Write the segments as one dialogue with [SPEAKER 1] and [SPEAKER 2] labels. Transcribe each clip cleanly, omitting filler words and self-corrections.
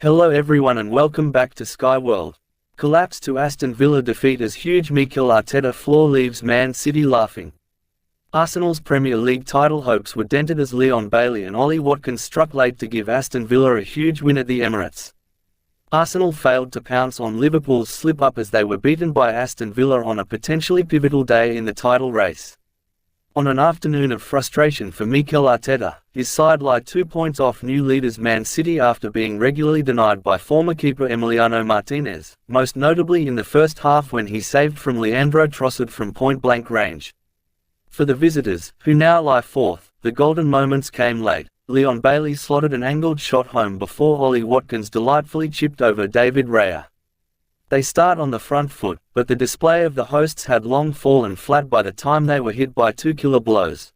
[SPEAKER 1] Hello everyone and welcome back to Sky World. Collapse to Aston Villa defeat as huge Mikel Arteta flaw leaves Man City laughing. Arsenal's Premier League title hopes were dented as Leon Bailey and Ollie Watkins struck late to give Aston Villa a huge win at the Emirates. Arsenal failed to pounce on Liverpool's slip-up as they were beaten by Aston Villa on a potentially pivotal day in the title race. On an afternoon of frustration for Mikel Arteta, his side lie 2 points off new leaders Man City after being regularly denied by former keeper Emiliano Martinez, most notably in the first half when he saved from Leandro Trossard from point-blank range. For the visitors, who now lie fourth, the golden moments came late. Leon Bailey slotted an angled shot home before Ollie Watkins delightfully chipped over David Raya. They start on the front foot, but the display of the hosts had long fallen flat by the time they were hit by 2 killer blows.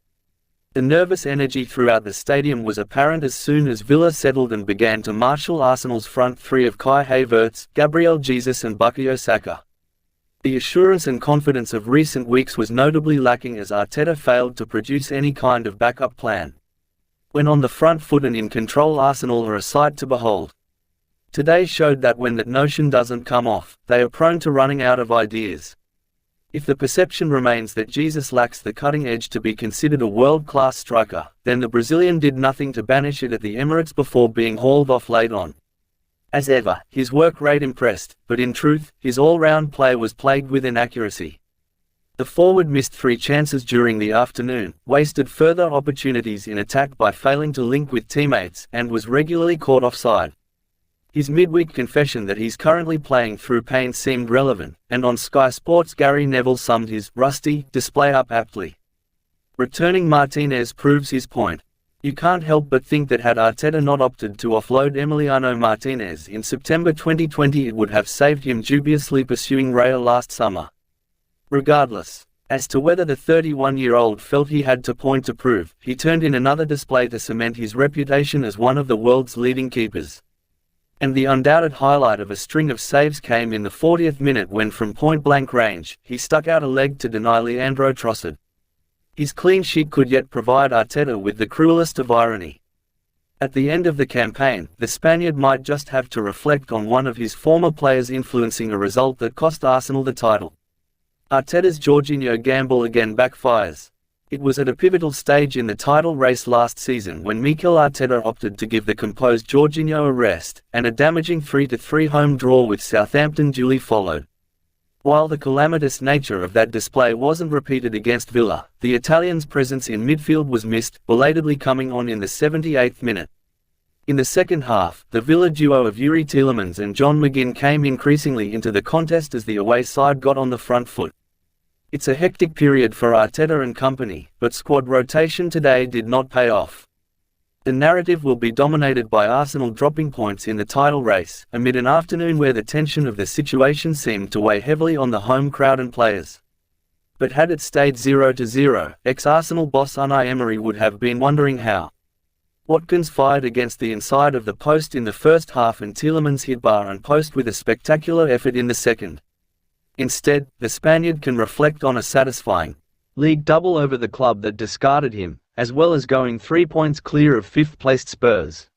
[SPEAKER 1] The nervous energy throughout the stadium was apparent as soon as Villa settled and began to marshal Arsenal's front three of Kai Havertz, Gabriel Jesus and Bukayo Saka. The assurance and confidence of recent weeks was notably lacking as Arteta failed to produce any kind of backup plan. When on the front foot and in control, Arsenal are a sight to behold. Today showed that when that notion doesn't come off, they are prone to running out of ideas. If the perception remains that Jesus lacks the cutting edge to be considered a world-class striker, then the Brazilian did nothing to banish it at the Emirates before being hauled off late on. As ever, his work rate impressed, but in truth, his all-round play was plagued with inaccuracy. The forward missed 3 chances during the afternoon, wasted further opportunities in attack by failing to link with teammates, and was regularly caught offside. His midweek confession that he's currently playing through pain seemed relevant, and on Sky Sports Gary Neville summed his rusty display up aptly. Returning Martinez proves his point. You can't help but think that had Arteta not opted to offload Emiliano Martinez in September 2020, it would have saved him dubiously pursuing Raya last summer. Regardless, as to whether the 31-year-old felt he had to point to prove, he turned in another display to cement his reputation as one of the world's leading keepers. And the undoubted highlight of a string of saves came in the 40th minute when from point-blank range, he stuck out a leg to deny Leandro Trossard. His clean sheet could yet provide Arteta with the cruelest of irony. At the end of the campaign, the Spaniard might just have to reflect on one of his former players influencing a result that cost Arsenal the title. Arteta's Jorginho gamble again backfires. It was at a pivotal stage in the title race last season when Mikel Arteta opted to give the composed Jorginho a rest, and a damaging 3-3 home draw with Southampton duly followed. While the calamitous nature of that display wasn't repeated against Villa, the Italian's presence in midfield was missed, belatedly coming on in the 78th minute. In the second half, the Villa duo of Yuri Tielemans and John McGinn came increasingly into the contest as the away side got on the front foot. It's a hectic period for Arteta and company, but squad rotation today did not pay off. The narrative will be dominated by Arsenal dropping points in the title race, amid an afternoon where the tension of the situation seemed to weigh heavily on the home crowd and players. But had it stayed 0-0, ex-Arsenal boss Unai Emery would have been wondering how. Watkins fired against the inside of the post in the first half and Tielemans hit bar and post with a spectacular effort in the second. Instead, the Spaniard can reflect on a satisfying league double over the club that discarded him, as well as going 3 points clear of 5th-placed Spurs.